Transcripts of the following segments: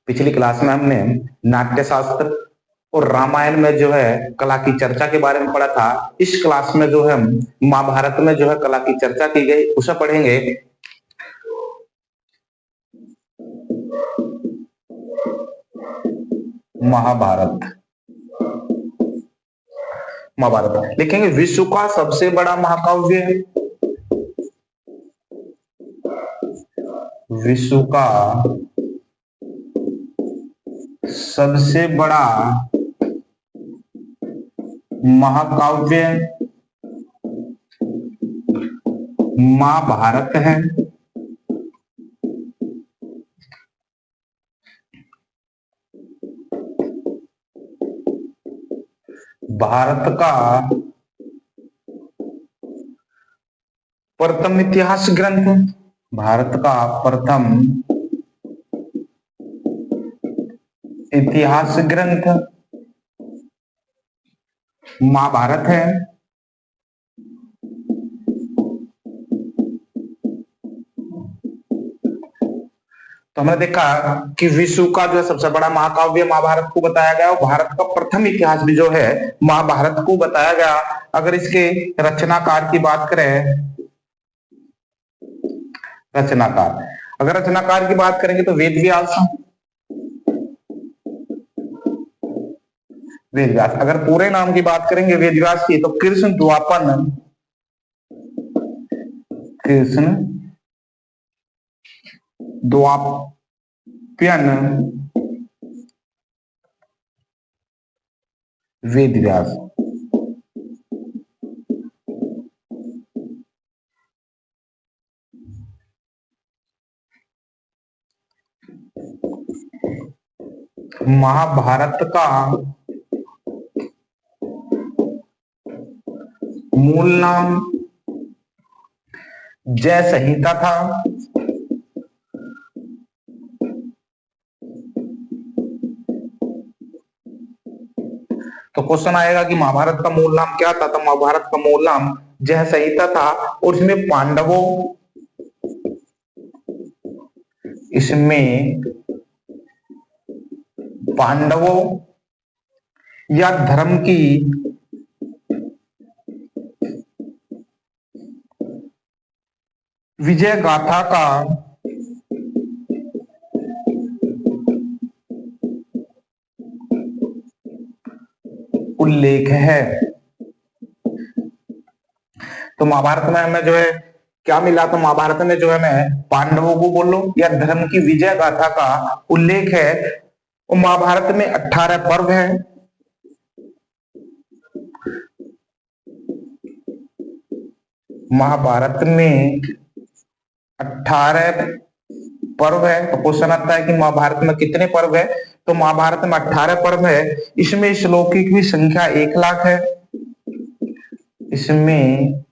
पिछली क्लास में हमने नाट्य शास्त्र और रामायण में जो है कला की चर्चा के बारे में पढ़ा था। इस क्लास में जो है हम महाभारत में जो है कला की चर्चा की गई उसे पढ़ेंगे। महाभारत महाभारत लिखेंगे विश्व का सबसे बड़ा महाकाव्य, विश्व का सबसे बड़ा महाकाव्य महाभारत है। भारत का प्रथम इतिहास ग्रंथ, भारत का प्रथम इतिहास ग्रंथ महाभारत है। तो हमने देखा कि विश्व का जो है सबसे बड़ा महाकाव्य महाभारत को बताया गया और भारत का प्रथम इतिहास भी जो है महाभारत को बताया गया। अगर इसके रचनाकार की बात करें, रचनाकार, अगर रचनाकार की बात करेंगे तो वेद व्यास, वेद व्यास। अगर पूरे नाम की बात करेंगे वेद व्यास की तो कृष्ण द्वापन, कृष्ण द्वाप्यन वेद व्यास। महाभारत का मूल नाम जय संहिता था। तो क्वेश्चन आएगा कि महाभारत का मूल नाम क्या था, तो महाभारत का मूल नाम जय संहिता था और इसमें पांडवों, इसमें पांडवों या धर्म की विजय गाथा का उल्लेख है। तो महाभारत में हमें जो है क्या मिला, तो महाभारत में जो है मैं पांडवों को बोलो या धर्म की विजय गाथा का उल्लेख है। और महाभारत में 18 पर्व है। महाभारत में 18 पर्व है। तो क्वेश्चन आता है कि महाभारत में कितने पर्व है, तो महाभारत में 18 पर्व है। इसमें श्लोकों की संख्या 1,00,000 है। इसमें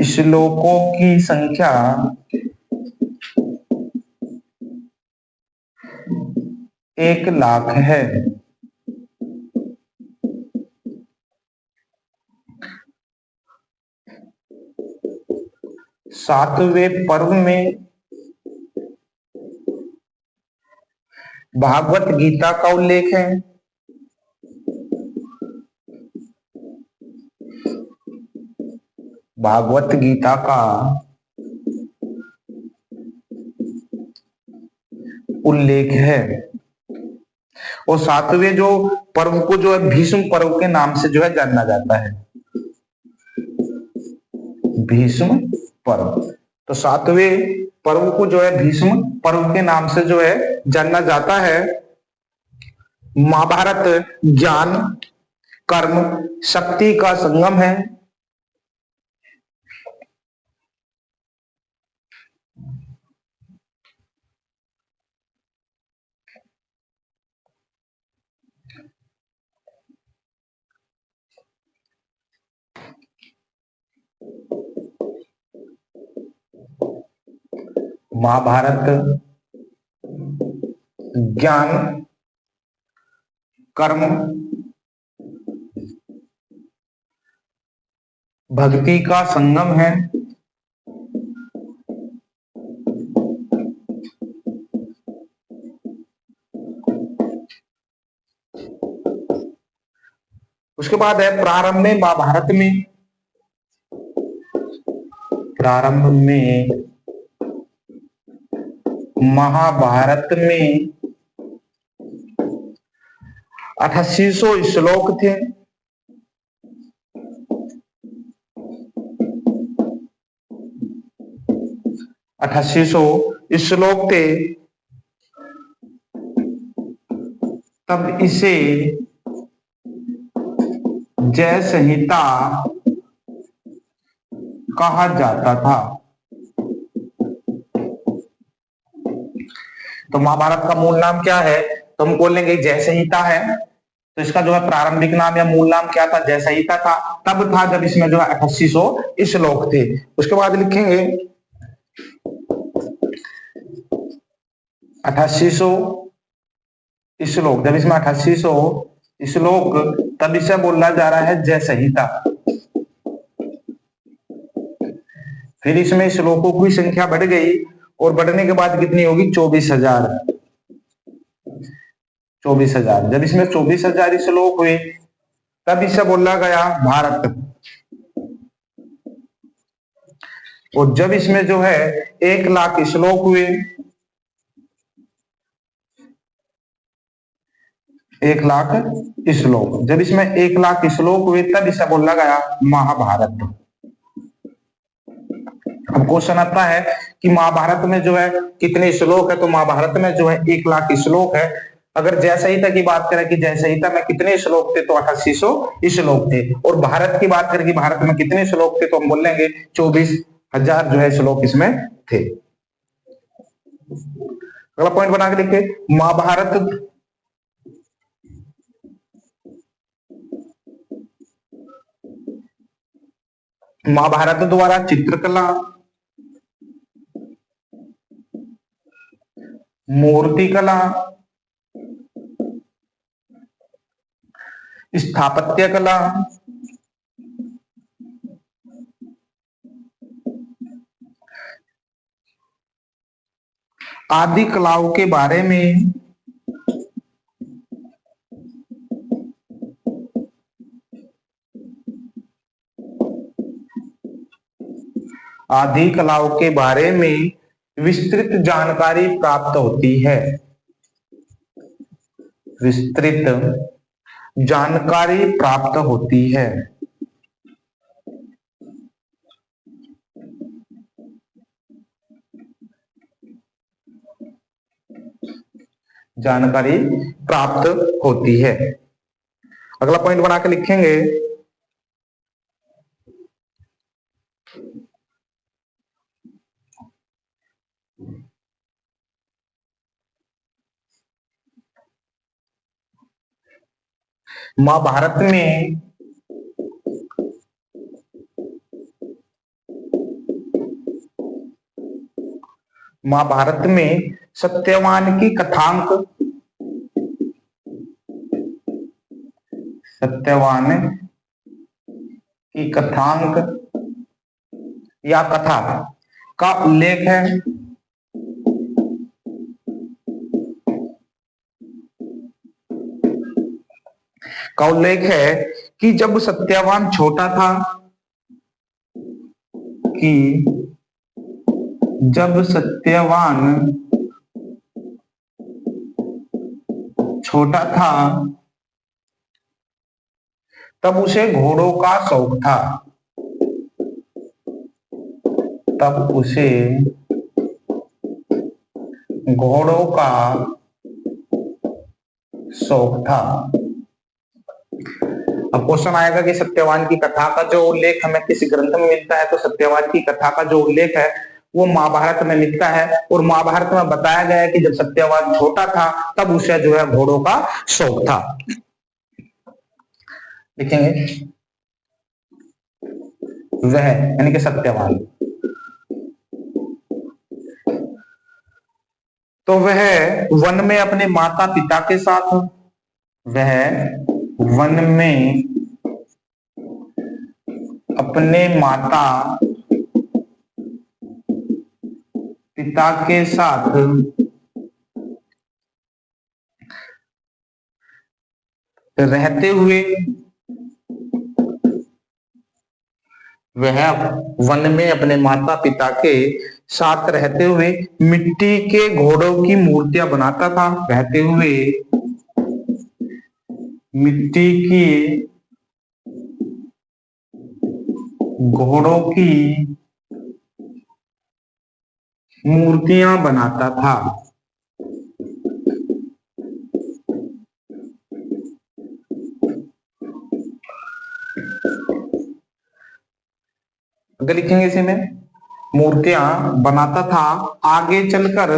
श्लोकों की संख्या 1,00,000 है। सातवें पर्व में भागवत गीता का उल्लेख है। भागवत गीता का उल्लेख है। और सातवें जो पर्व को जो है भीष्म पर्व के नाम से जो है जाना जाता है, भीष्म पर्व। तो सातवें पर्व को जो है भीष्म पर्व के नाम से जो है जाना जाता है। महाभारत ज्ञान कर्म शक्ति का संगम है। महाभारत ज्ञान कर्म भक्ति का संगम है। उसके बाद है प्रारंभ में महाभारत में, प्रारंभ में महाभारत में 8800 श्लोक थे। 8800 श्लोक थे। तब इसे जय संहिता कहा जाता था। तो महाभारत का मूल नाम क्या है? तो हम बोलेंगे जय संहिता है। तो इसका जो है प्रारंभिक नाम या मूल नाम क्या था? जय संहिता था। तब था जब इसमें जो है 8800 श्लोक थे। उसके बाद लिखेंगे 8800 श्लोक। जब इसमें 8800 श्लोक, तब इसे बोला जा रहा है जय संहिता। फिर इसमें श्लोकों की संख्या बढ़ गई और बढ़ने के बाद कितनी होगी? 24,000। 24,000। जब इसमें 24,000 श्लोक हुए तब इसे बोला गया भारत। और जब इसमें जो है 1,00,000 श्लोक हुए, 1,00,000 श्लोक, जब इसमें 1,00,000 श्लोक हुए तब इसे बोला गया महाभारत। अब क्वेश्चन आता है कि महाभारत में जो है कितने श्लोक है? तो महाभारत में जो है 1,00,000 श्लोक है। अगर जय संहिता की बात करें कि जय संहिता में कितने श्लोक थे, तो 8800 श्लोक थे। और भारत की बात करें कि भारत में कितने श्लोक थे, तो हम बोलेंगे 24,000 जो है श्लोक इसमें थे। अगला पॉइंट बना के लिखे, महाभारत द्वारा चित्रकला, मूर्तिकला, स्थापत्य कला, आदि कलाओं के बारे में विस्तृत जानकारी प्राप्त होती है। विस्तृत जानकारी प्राप्त होती है। जानकारी प्राप्त होती है। अगला पॉइंट बना के लिखेंगे, महाभारत में सत्यवान की कथांक, सत्यवान की कथांक या कथा का उल्लेख है। का उल्लेख है कि जब सत्यवान छोटा था, कि जब सत्यवान छोटा था तब उसे घोड़ों का शौक था। तब उसे घोड़ों का शौक था। अब क्वेश्चन आएगा कि सत्यवान की कथा का जो उल्लेख हमें किस ग्रंथ में मिलता है? तो सत्यवान की कथा का जो उल्लेख है वो महाभारत में मिलता है। और महाभारत में बताया गया है कि जब सत्यवान छोटा था तब उसे जो है घोड़ों का शौक था। लिखेंगे वह, यानी कि सत्यवान। तो वह वन में अपने माता पिता के साथ, वह वन में अपने माता पिता के साथ रहते हुए वह वन में अपने माता पिता के साथ रहते हुए मिट्टी के घोड़ों की मूर्तियां बनाता था। रहते हुए मिट्टी की घोड़ों की मूर्तियां बनाता था। अगर लिखेंगे इसी में मूर्तियां बनाता था, आगे चलकर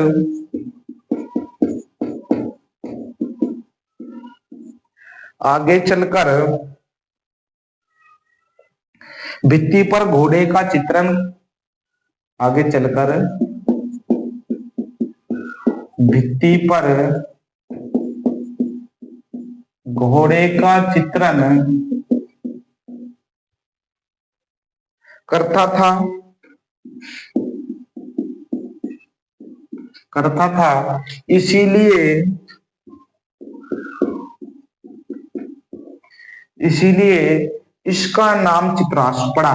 भित्ति पर घोड़े का चित्रण आगे चलकर भित्ति पर घोड़े का चित्रण करता था इसीलिए इसका नाम चित्रांश पड़ा।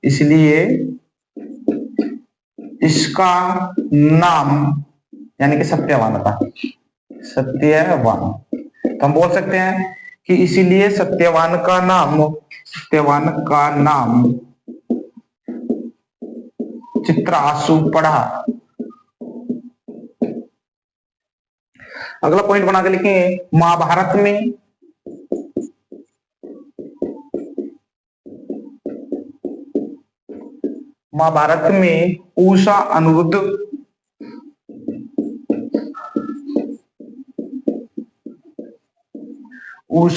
इसलिए इसका नाम यानी कि सत्यवान का सत्यवान, तो हम बोल सकते हैं कि इसीलिए सत्यवान का नाम चित्राशु पड़ा। अगला पॉइंट बना के लिखेंगे महाभारत में उषा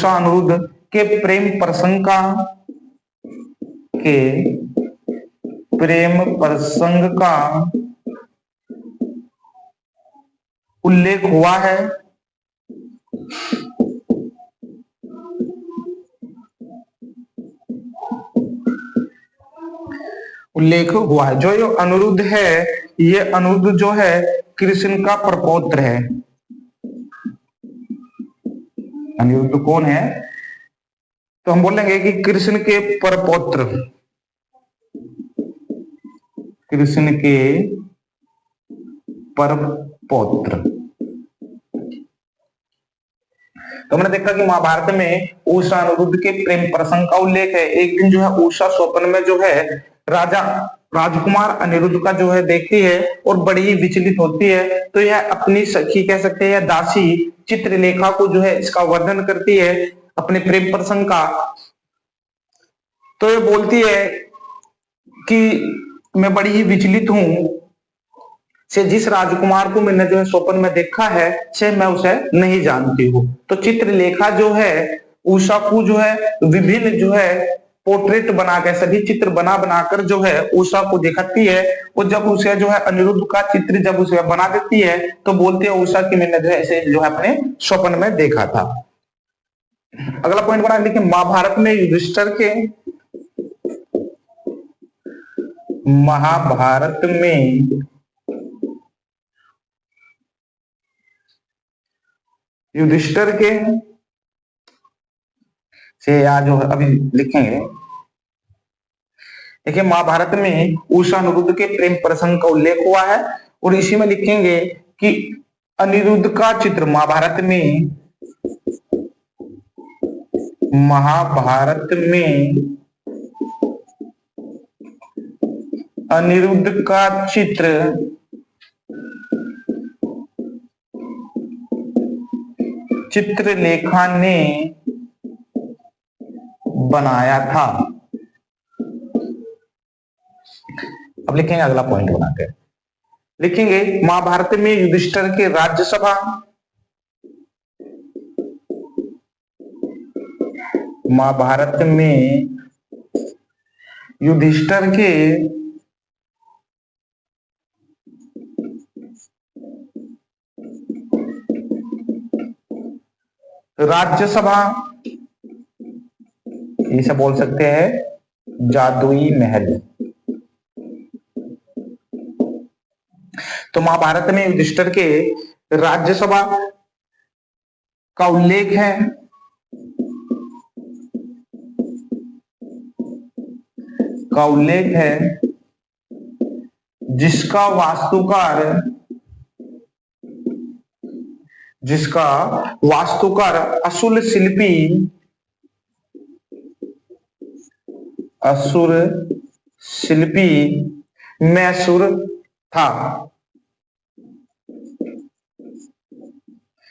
अनिरुद्ध के प्रेम प्रसंग का उल्लेख हुआ है। जो ये अनिरुद्ध है, ये अनिरुद्ध जो है कृष्ण का प्रपौत्र है। अनिरुद्ध कौन है? तो हम बोलेंगे कि कृष्ण के परपौत्र, कृष्ण के परपौत्र। तो हमने देखा कि महाभारत में उषा अनिरुद्ध के प्रेम प्रसंग का उल्लेख है। एक दिन जो है उषा स्वप्न में जो है राजकुमार अनिरुद्ध का जो है देखती है और बड़ी ही विचलित होती है। तो यह अपनी सखी कह सकते हैं या दासी चित्रलेखा को जो है इसका वर्णन करती है अपने प्रेम प्रसंग का। तो ये बोलती है कि मैं बड़ी ही विचलित हूं से जिस राजकुमार को मैंने जो है स्वप्न में देखा है से मैं उसे नहीं जानती हूँ। तो चित्रलेखा जो है उषा को जो है विभिन्न जो है पोर्ट्रेट बनाकर सभी चित्र बना बनाकर जो है उषा को दिखाती है। और जब उसे जो है अनिरुद्ध का चित्र जब उसे बना देती है तो बोलती है उषा की मैंने जो है ऐसे जो है अपने स्वप्न में देखा था। अगला पॉइंट बना देखिए महाभारत में युधिष्ठिर के से या जो अभी लिखेंगे देखिए महाभारत में उषा अनिरुद्ध के प्रेम प्रसंग का उल्लेख हुआ है और इसी में लिखेंगे कि अनिरुद्ध का चित्र महाभारत में अनिरुद्ध का चित्रलेखा ने बनाया था। अब लिखेंगे अगला पॉइंट बनाकर लिखेंगे महाभारत में युधिष्ठिर के राज्यसभा महाभारत में युधिष्ठिर के राज्यसभा इसे बोल सकते हैं जादुई महल। तो महाभारत में युधिष्ठिर के राज्यसभा का उल्लेख है का उल्लेख है, जिसका वास्तुकार असुर शिल्पी मैसूर था।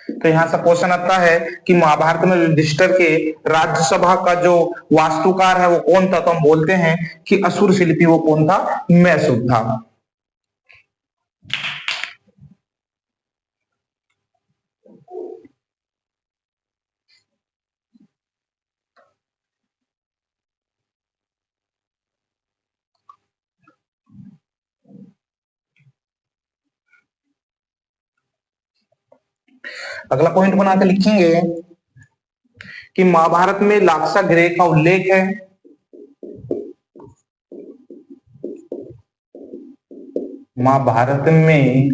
तो यहां से क्वेश्चन आता है कि महाभारत में युधिष्ठिर के राज्यसभा का जो वास्तुकार है वो कौन था, तो हम बोलते हैं कि असुर शिल्पी वो कौन था, मैसूर था। अगला पॉइंट बना के लिखेंगे कि महाभारत में लाक्षागृह का उल्लेख है। महाभारत में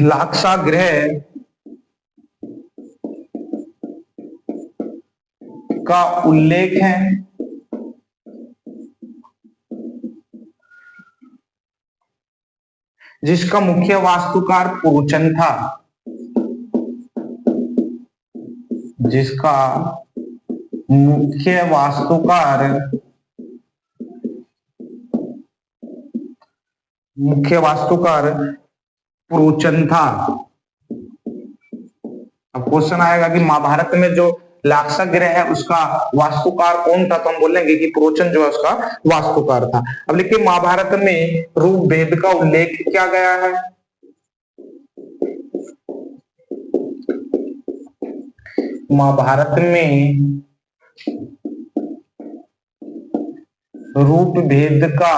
लाक्षागृह का उल्लेख है। जिसका मुख्य वास्तुकार पुरुचन था। जिसका मुख्य वास्तुकार पुरुचन था। अब क्वेश्चन आएगा कि महाभारत में जो लाक्षागृह है उसका वास्तुकार कौन था, तो हम बोलेंगे कि पुरोचन जो है उसका वास्तुकार था। अब देखिए महाभारत में रूप भेद का उल्लेख किया गया है। महाभारत में रूप भेद का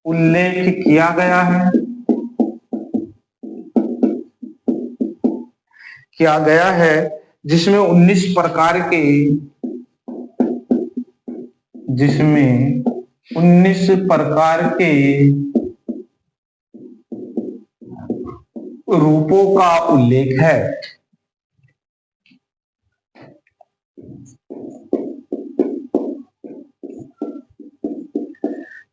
उल्लेख किया गया है। जिसमें 19 प्रकार के रूपों का उल्लेख है।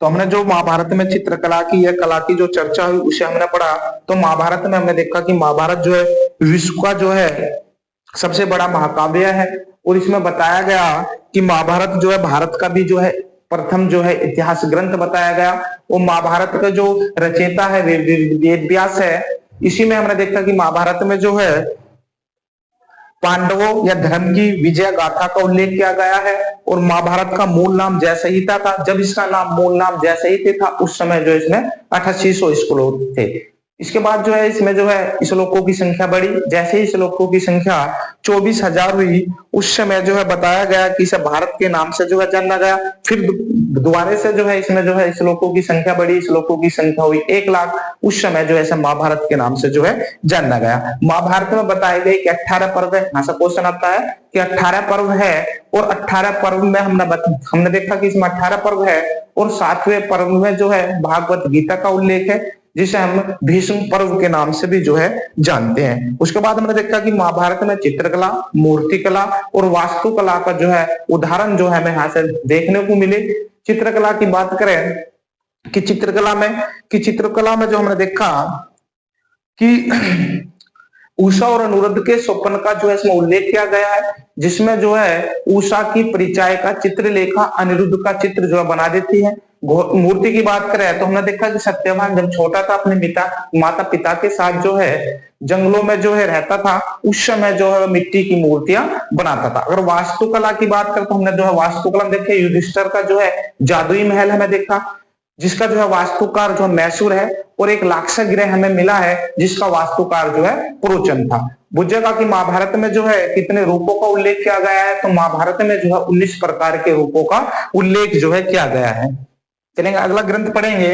तो हमने जो महाभारत में चित्रकला की या कला की जो चर्चा हुई उसे हमने पढ़ा। तो महाभारत में हमने देखा कि महाभारत जो है विश्व का जो है सबसे बड़ा महाकाव्य है, और इसमें बताया गया कि महाभारत जो है भारत का भी जो है प्रथम जो है इतिहास ग्रंथ बताया गया। और महाभारत का जो रचयिता है वेद व्यास है। इसी में हमने देखा कि महाभारत में जो है पांडवों या धर्म की विजय गाथा का उल्लेख किया गया है। और महाभारत का मूल नाम जय संहिता था। जब इसका मूल नाम जय संहिता था उस समय जो इसमें 8800 श्लोक थे। इसके बाद जो है इसमें जो है श्लोकों की संख्या बढ़ी। जैसे ही श्लोकों की संख्या 24,000 हुई उस समय जो है बताया गया कि इसे भारत के नाम से जो है जाना गया। फिर दोबारा से जो है इसमें जो है श्लोकों की संख्या बढ़ी, श्लोकों की संख्या हुई 1,00,000। उस समय जो है इसे महाभारत के नाम से जो है जाना गया। महाभारत में बताए गए कि 18 पर्व है। यहाँ से क्वेश्चन आता है कि 18 पर्व है, और 18 पर्व में हमने देखा कि इसमें 18 पर्व है, और 7वें पर्व में जो है भागवत गीता का उल्लेख है, जिसे हम भीष्म पर्व के नाम से भी जो है जानते हैं। उसके बाद हमने देखा कि महाभारत में चित्रकला, मूर्तिकला और वास्तुकला का जो है उदाहरण जो है हमें यहाँ से देखने को मिले। चित्रकला की बात करें कि चित्रकला में जो हमने देखा कि उषा और अनिरुद्ध के स्वप्न का जो है इसमें उल्लेख किया गया है, जिसमें जो है उषा की परिचय का चित्रलेखा अनिरुद्ध का चित्र जो है बना देती है। मूर्ति की बात करें तो हमने देखा कि सत्यवान जब छोटा था अपने माता पिता के साथ जो है जंगलों में जो है रहता था, उस समय जो है मिट्टी की मूर्तियां बनाता था। अगर वास्तुकला की बात करें तो हमने जो है वास्तुकला देखे युधिष्ठिर का जो है जादुई महल हमें देखा, जिसका जो है वास्तुकार जो मैसूर है, और एक लाक्षागृह हमें मिला है जिसका वास्तुकार जो है पुरोचन था। बुझेगा कि महाभारत में जो है कितने रूपों का उल्लेख किया गया है, तो महाभारत में जो है 19 प्रकार के रूपों का उल्लेख जो है किया गया है। चलेंगे अगला ग्रंथ पढ़ेंगे।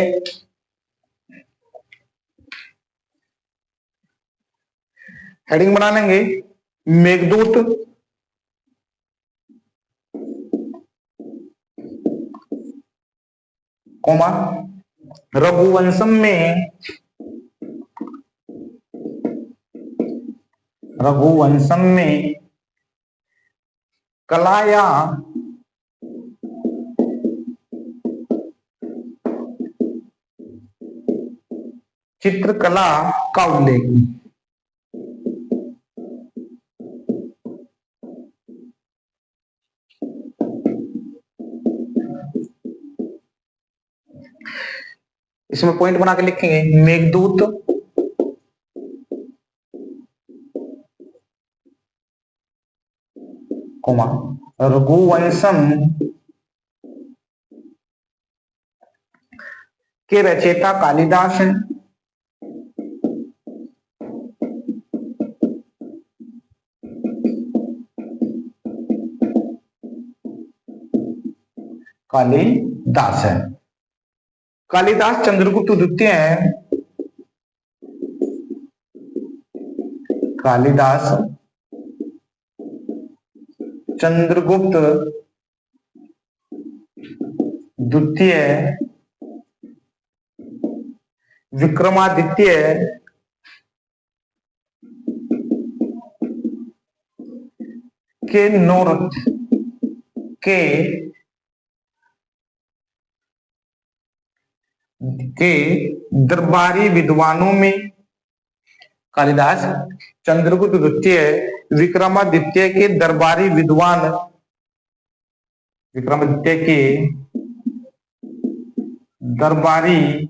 हेडिंग बना लेंगे मेघदूत, कौमा रघुवंशम में कला या चित्रकला का उल्लेख। इसमें पॉइंट बना के लिखेंगे मेघदूत कोमा रघुवंशम के रचयिता कालिदास हैं। कालिदास है। कालिदास चंद्रगुप्त द्वितीय है। कालिदास चंद्रगुप्त द्वितीय विक्रमादित्य के नौरथ के दरबारी विद्वानों में। कालिदास चंद्रगुप्त द्वितीय विक्रमादित्य के दरबारी विद्वान, विक्रमादित्य के दरबारी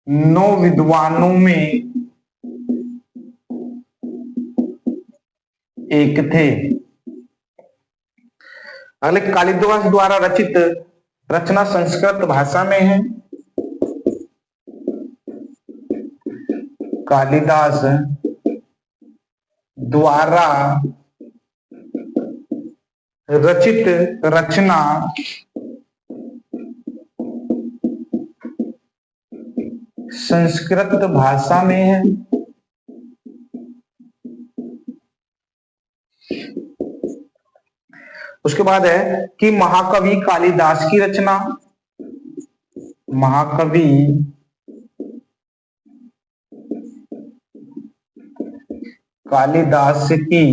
9 विद्वानों में एक थे। अगले कालिदास द्वारा रचित रचना संस्कृत भाषा में है। कालिदास द्वारा रचित रचना संस्कृत भाषा में है। उसके बाद है कि महाकवि कालिदास की रचना, महाकवि कालिदास की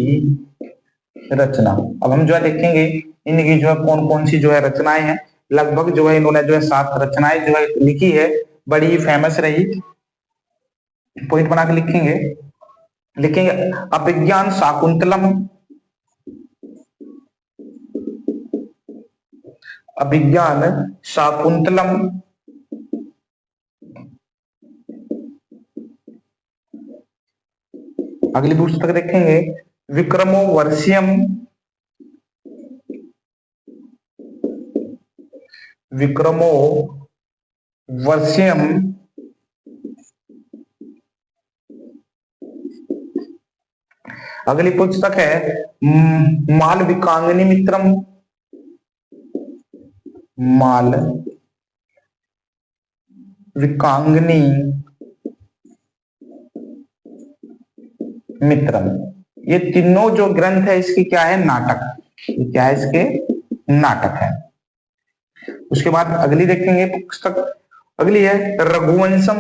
रचना। अब हम जो है देखेंगे इनकी जो है कौन कौन सी जो है रचनाएं हैं। लगभग जो है इन्होंने जो है 7 रचनाएं जो है लिखी है, बड़ी ही फेमस रही। पॉइंट बना के लिखेंगे अभिज्ञान शाकुंतलम, अभिज्ञान शाकुंतलम, अगली पुस्तक देखेंगे विक्रमोर्वशीयम, विक्रमोर्वशीयम, अगली पुस्तक है मालविकांगनी मित्रम, मालविकांगनी मित्रम। ये तीनों जो ग्रंथ है इसकी क्या है, नाटक। ये क्या है, इसके नाटक है। उसके बाद अगली देखेंगे पुस्तक, अगली है रघुवंशम,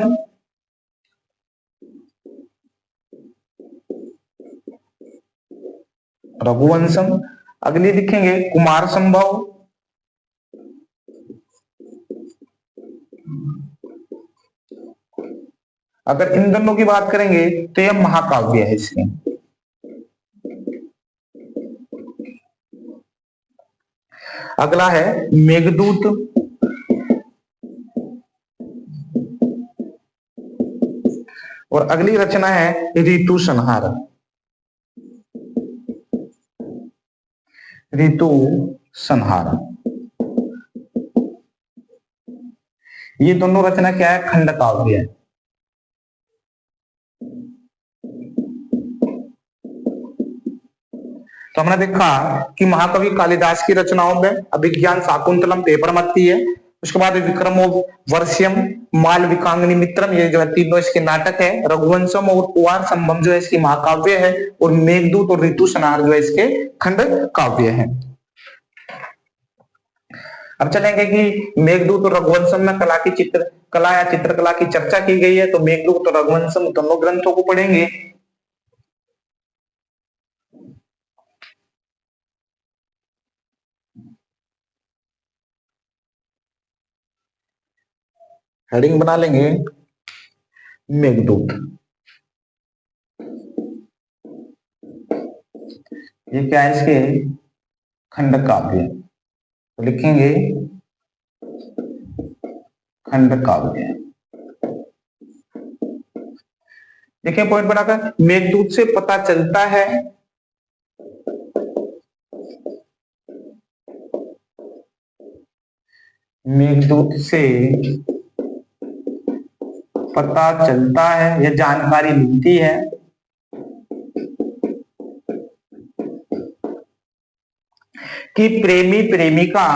रघुवंशम। अगली लिखेंगे कुमार संभव, अगर इन दोनों की बात करेंगे तो यह महाकाव्य है इसमें। अगला है मेघदूत, और अगली रचना है ऋतु संहार, ऋतु संहार। ये दोनों रचना क्या है, खंड काव्य है। तो हमने देखा कि महाकवि कालिदास की रचनाओं में अभिज्ञान शाकुंतलम पेपरमत्ती है। उसके बाद विक्रमोर्वशीयम, मालविकांगनी मित्रम, ये जो है तीनों इसके नाटक है। रघुवंशम और कुमार संभव जो है इसकी महाकाव्य है, और मेघदूत और ऋतु संहार जो है इसके खंड काव्य है। अब चलेंगे कि मेघदूत और रघुवंशम में कला या चित्रकला की चर्चा की गई है, तो मेघदूत और रघुवंशम दोनों ग्रंथों को पढ़ेंगे। हेडिंग बना लेंगे मेघदूत। ये क्या है इसके खंड काव्य, तो लिखेंगे खंड काव्य। देखिए पॉइंट बनाकर, मेघदूत से पता चलता है मेघदूत से पता चलता है या जानकारी मिलती है कि प्रेमी प्रेमिका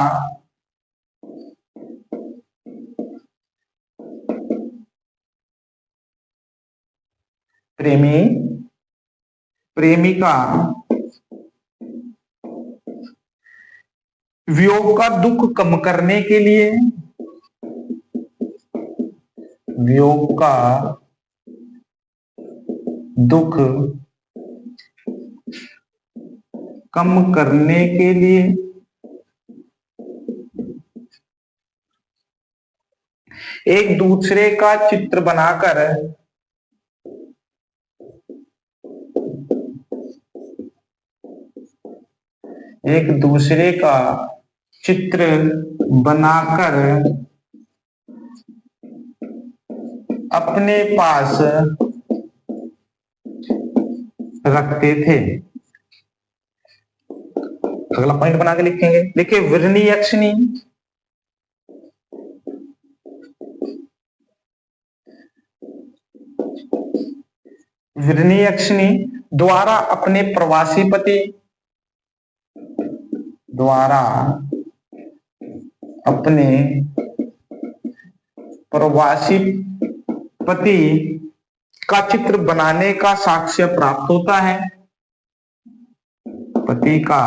प्रेमी प्रेमिका वियोग का दुख कम करने के लिए, वियोग का दुख कम करने के लिए एक दूसरे का चित्र बनाकर एक दूसरे का चित्र बनाकर अपने पास रखते थे। अगला पॉइंट बना के लिखेंगे, देखिए वृणीयक्षिणी वृणीयक्षिणी द्वारा अपने प्रवासी पति द्वारा अपने प्रवासी पति का चित्र बनाने का साक्ष्य प्राप्त होता है। पति का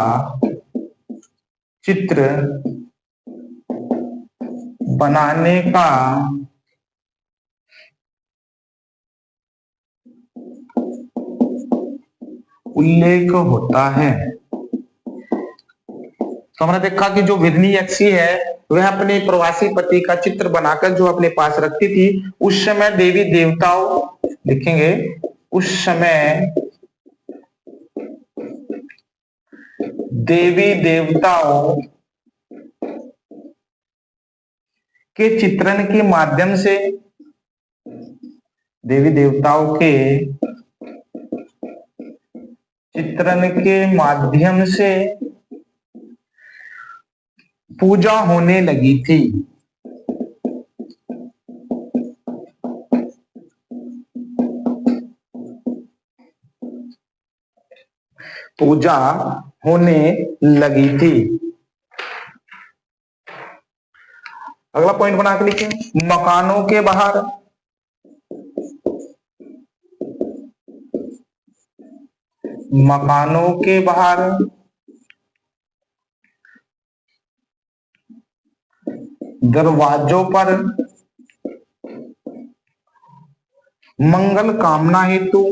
चित्र बनाने का उल्लेख होता है। तो हमने देखा कि जो वृणीयक्षी है वह अपने प्रवासी पति का चित्र बनाकर जो अपने पास रखती थी, उस समय देवी देवताओं, लिखेंगे उस समय देवी देवताओं के चित्रण के माध्यम से, देवी देवताओं के चित्रण के माध्यम से पूजा होने लगी थी। पूजा होने लगी थी। अगला पॉइंट बना के लिखें, मकानों के बाहर मकानों के बाहर दरवाजों पर मंगल कामना हेतु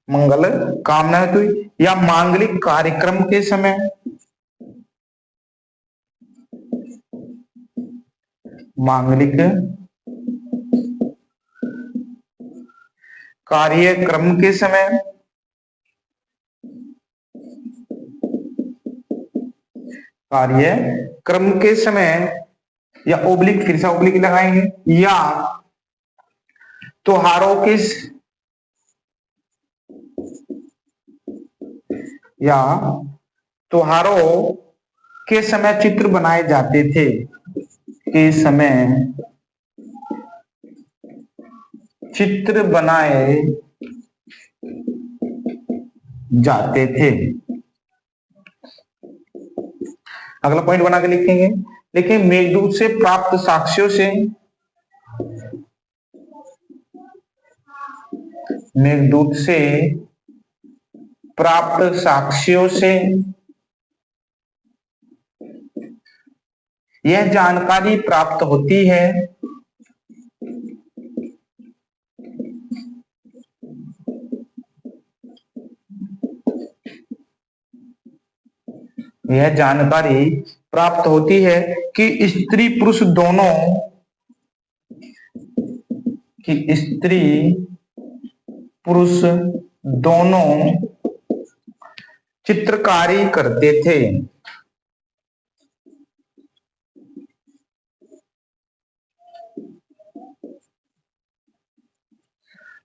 मंगल कामना हेतु या मांगलिक कार्यक्रम के समय मांगलिक कार्यक्रम के समय कार्यक्रम के समय या ओब्लिक, फिर से ओब्लिक लगाएंगे, या त्योहारों के या त्योहारों के समय चित्र बनाए जाते थे, के समय चित्र बनाए जाते थे। अगला पॉइंट बना के लिखेंगे, देखिए मेघदूत से प्राप्त साक्ष्यों से मेघदूत से प्राप्त साक्ष्यों से यह जानकारी प्राप्त होती है यह जानकारी प्राप्त होती है कि स्त्री पुरुष दोनों चित्रकारी करते थे।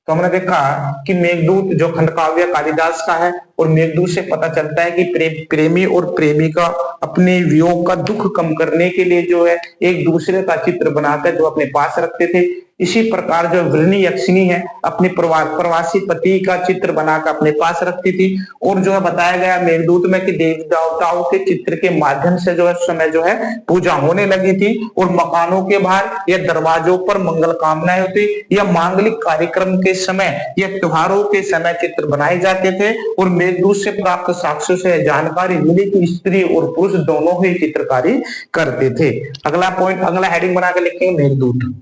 तो हमने देखा कि मेघदूत जो खंडकाव्य कालिदास का है, और मेघदूत से पता चलता है कि प्रेमी और प्रेमिका अपने वियोग का दुख कम करने के लिए जो है एक दूसरे का चित्र बनाकर जो अपने पास रखते थे। इसी प्रकार जो वृणी यक्षिणी है अपने प्रवासी पति का चित्र बनाकर अपने पास रखती थी। और जो है बताया गया मेघदूत में कि देवी देवताओं के चित्र के माध्यम से जो है समय जो है पूजा होने लगी थी, और मकानों के बाहर या दरवाजों पर मंगल कामनाएं होती, या मांगलिक कार्यक्रम के समय या त्योहारों के समय चित्र बनाए जाते थे। और मेघदूत से प्राप्त साक्ष्यों से जानकारी मिली कि स्त्री और पुरुष दोनों ही चित्रकारी करते थे। अगला पॉइंट, अगला हेडिंग बनाकर लिखेंगे मेघदूत।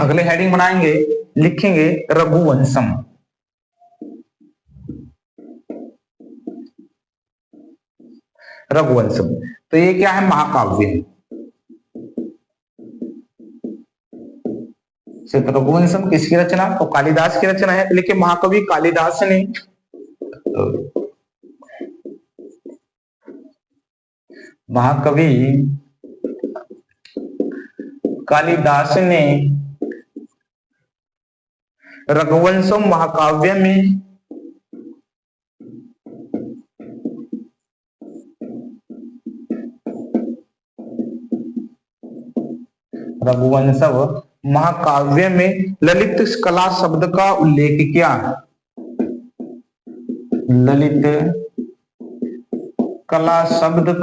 अगले हेडिंग बनाएंगे, लिखेंगे रघुवंशम। रघुवंशम तो ये क्या है? महाकाव्य। रघुवंशम किसकी रचना? तो कालिदास की रचना है, लेकिन महाकवि कालिदास ने महाकवि कालिदास ने रघुवंशम महाकाव्य में रघुवंशम महाकाव्य में ललित कला शब्द का उल्लेख किया। ललित कला शब्द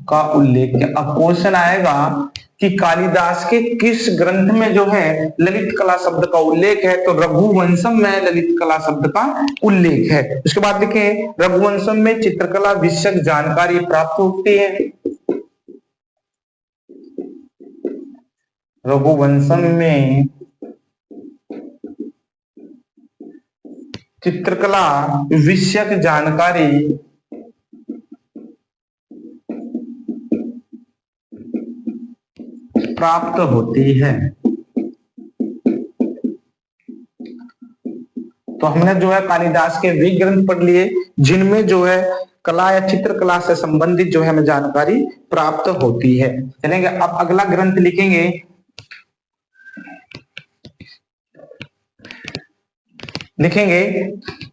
का उल्लेख किया। अब क्वेश्चन आएगा कि कालिदास के किस ग्रंथ में जो है ललित कला शब्द का उल्लेख है? तो रघुवंशम में ललित कला शब्द का उल्लेख है। उसके बाद देखें, रघुवंशम में चित्रकला विषयक जानकारी प्राप्त होती है। रघुवंशम में चित्रकला विषयक जानकारी प्राप्त होती है। तो हमने जो है कालिदास के वे ग्रंथ पढ़ लिए जिनमें जो है कला या चित्रकला से संबंधित जो है हमें जानकारी प्राप्त होती है। चलेंगे, अब अगला ग्रंथ लिखेंगे,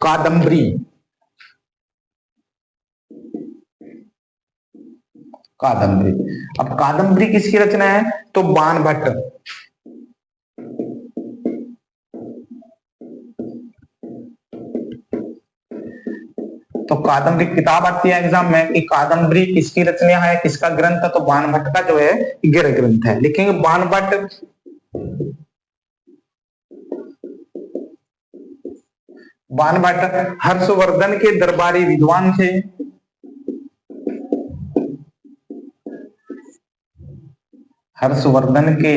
कादम्बरी। कादम्बरी, अब कादम्बरी किसकी रचना है? तो बाणभट्ट। तो कादम्बरी किताब आती है एग्जाम में कि कादम्बरी किसकी रचना है, किसका ग्रंथ है? तो बाणभट्ट का जो है गिर ग्रंथ है। लिखेंगे बाणभट्ट। बाणभट्ट हर्षवर्धन के दरबारी विद्वान थे। हर्षवर्धन के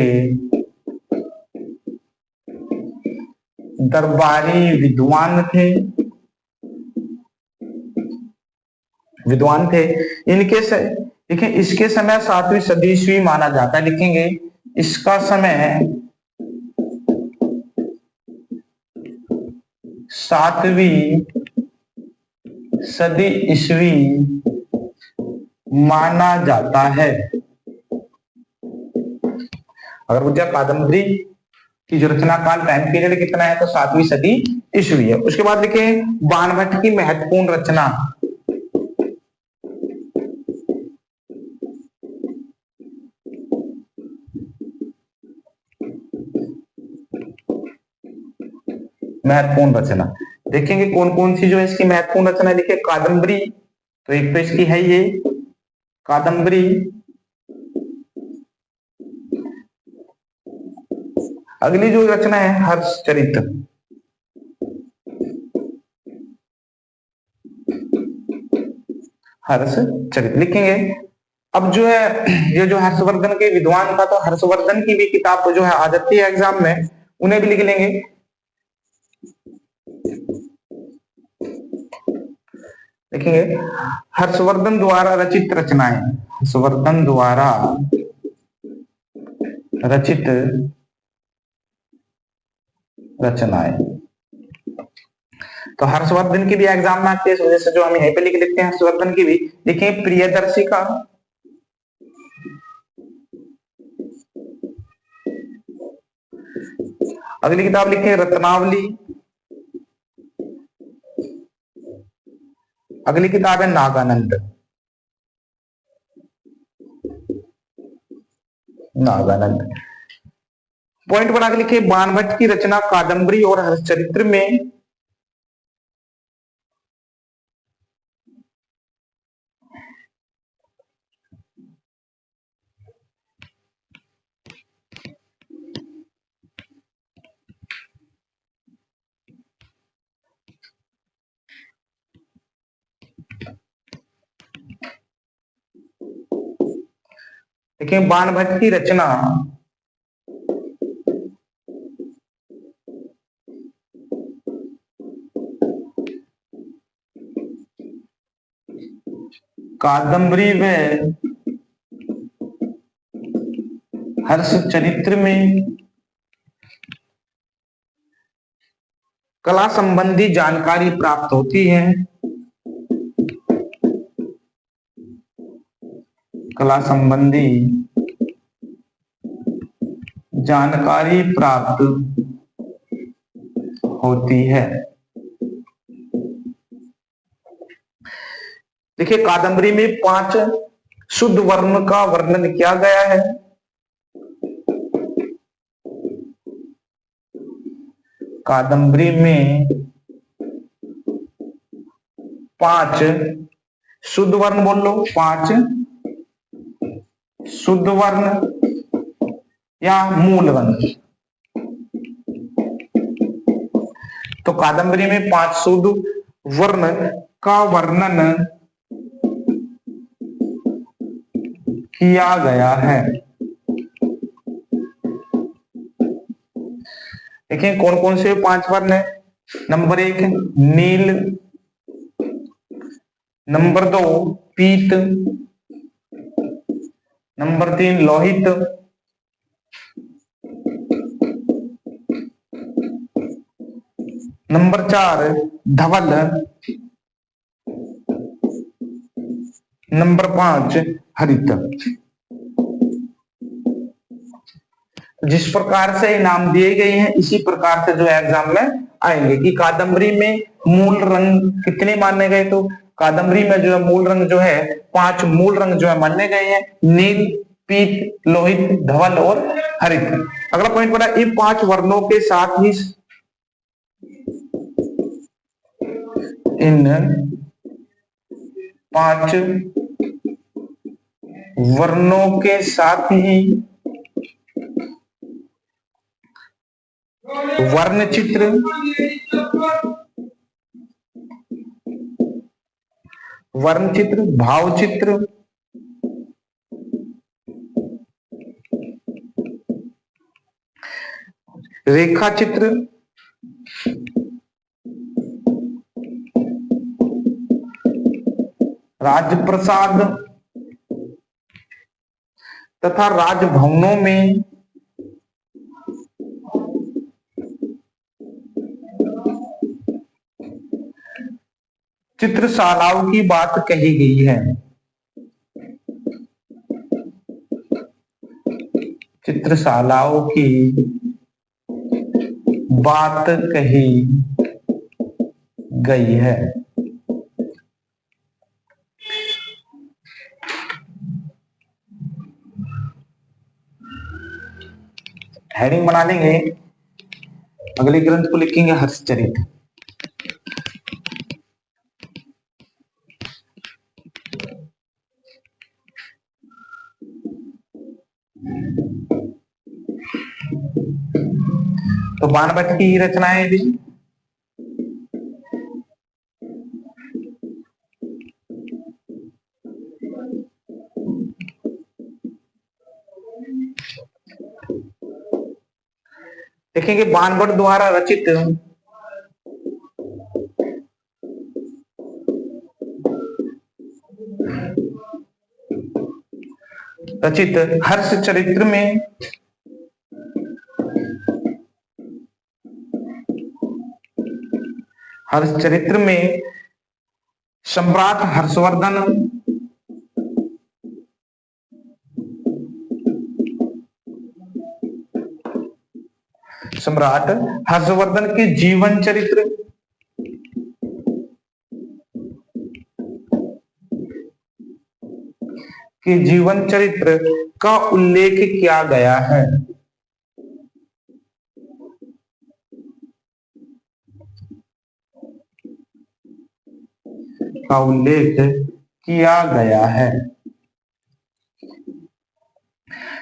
दरबारी विद्वान थे। इनके से देखिए, इसके समय 7वीं सदी ईस्वी माना जाता है। लिखेंगे इसका समय 7वीं सदी ईस्वी माना जाता है। अगर मुझे कादम्बरी की जो रचना काल टाइम पीरियड कितना है? तो 7वीं सदी ईस्वी है। उसके बाद लिखे बाणभट्ट की महत्वपूर्ण रचना। महत्वपूर्ण रचना देखेंगे कौन कौन सी जो है इसकी महत्वपूर्ण रचना। लिखे कादम्बरी, तो एक तो इसकी है ये कादम्बरी। अगली जो रचना है हर्षचरित। हर्ष चरित लिखेंगे। अब जो है ये जो हर्षवर्धन के विद्वान था, तो हर्षवर्धन की भी किताब जो है आ जाती है एग्जाम में, उन्हें भी लिख लेंगे। देखेंगे हर्षवर्धन द्वारा रचित रचनाएं, हर्षवर्धन द्वारा रचित रचनाएं, तो हर्षवर्धन की भी एग्जाम में आती है, इस वजह से जो हम यहीं पे लिख लेते हैं हर्षवर्धन की भी। देखिए प्रियदर्शिका, अगली किताब लिखे रत्नावली, अगली किताब है नागानंद, नागानंद। पॉइंट बना के लिखे बाणभट्ट की रचना कादंबरी और हर्षचरित्र में देखिए बाणभट्ट की रचना कादंबरी व हर्षचरित्र में कला संबंधी जानकारी प्राप्त होती है, कला संबंधी जानकारी प्राप्त होती है। देखिए कादंबरी में 5 शुद्ध वर्ण का वर्णन किया गया है। कादंबरी में 5 शुद्ध वर्ण, बोल लो 5 शुद्ध वर्ण या मूल वर्ण। तो कादंबरी में 5 शुद्ध वर्ण का वर्णन किया गया है। देखिए कौन कौन से 5 वर्ण है। नंबर 1 नील, नंबर 2 पीत, नंबर 3 लोहित, नंबर 4 धवल, नंबर 5 हरित। जिस प्रकार से नाम दिए गए हैं इसी प्रकार से जो है एग्जाम में आएंगे कि कादंबरी में मूल रंग कितने माने गए, तो कादंबरी में जो है मूल रंग जो है 5 मूल रंग जो है माने गए हैं, नील, पीत, लोहित, धवल और हरित। अगला पॉइंट पड़ा इन 5 वर्णों के साथ ही, इन 5 वर्णों के साथ ही वर्ण चित्र, वर्ण चित्र, भाव चित्र, रेखा चित्र, राजप्रसाद तथा राजभवनों में चित्रशालाओं की बात कही गई है, चित्रशालाओं की बात कही गई है। हेडिंग बना लेंगे, अगले ग्रंथ को लिखेंगे हर्षचरित। तो बाणभट्ट की रचनाएं भी देखेंगे बाणभट्ट द्वारा रचित हर्ष चरित्र में सम्राट हर्षवर्धन के जीवन चरित्र का उल्लेख किया गया है।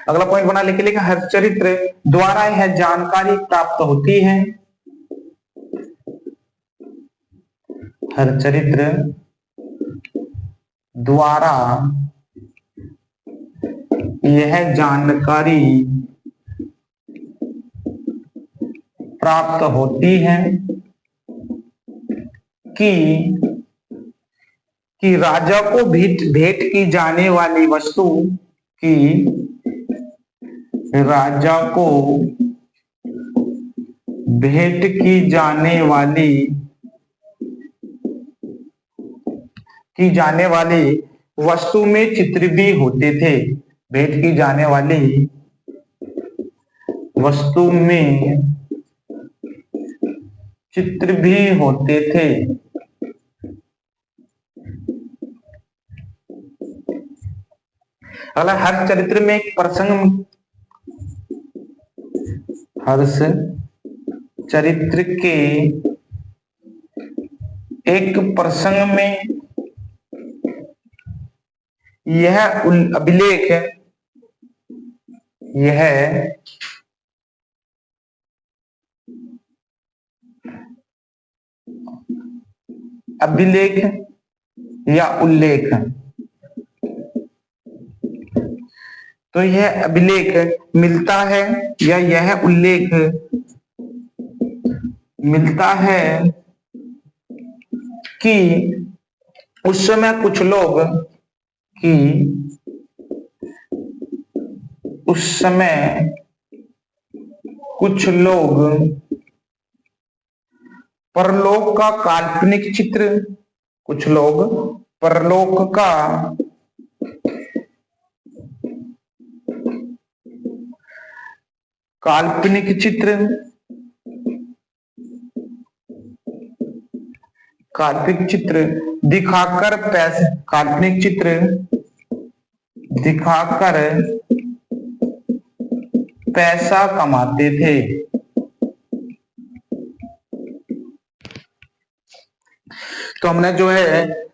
अगला पॉइंट बना लिखे हर्षचरित्र द्वारा यह जानकारी प्राप्त होती है। हर्षचरित्र द्वारा यह जानकारी प्राप्त होती है कि राजा को भेंट की जाने वाली वस्तु वस्तु में चित्र भी होते थे। भेंट की जाने वाली वस्तु में चित्र भी होते थे। अगला हर्ष चरित्र में एक प्रसंग, हर्ष चरित्र के एक प्रसंग में यह अभिलेख या उल्लेख, तो यह अभिलेख मिलता है या यह उल्लेख मिलता है कि उस समय कुछ लोग परलोक का काल्पनिक चित्र, कुछ लोग परलोक का काल्पनिक चित्र दिखाकर पैसा कमाते थे। तो हमने जो है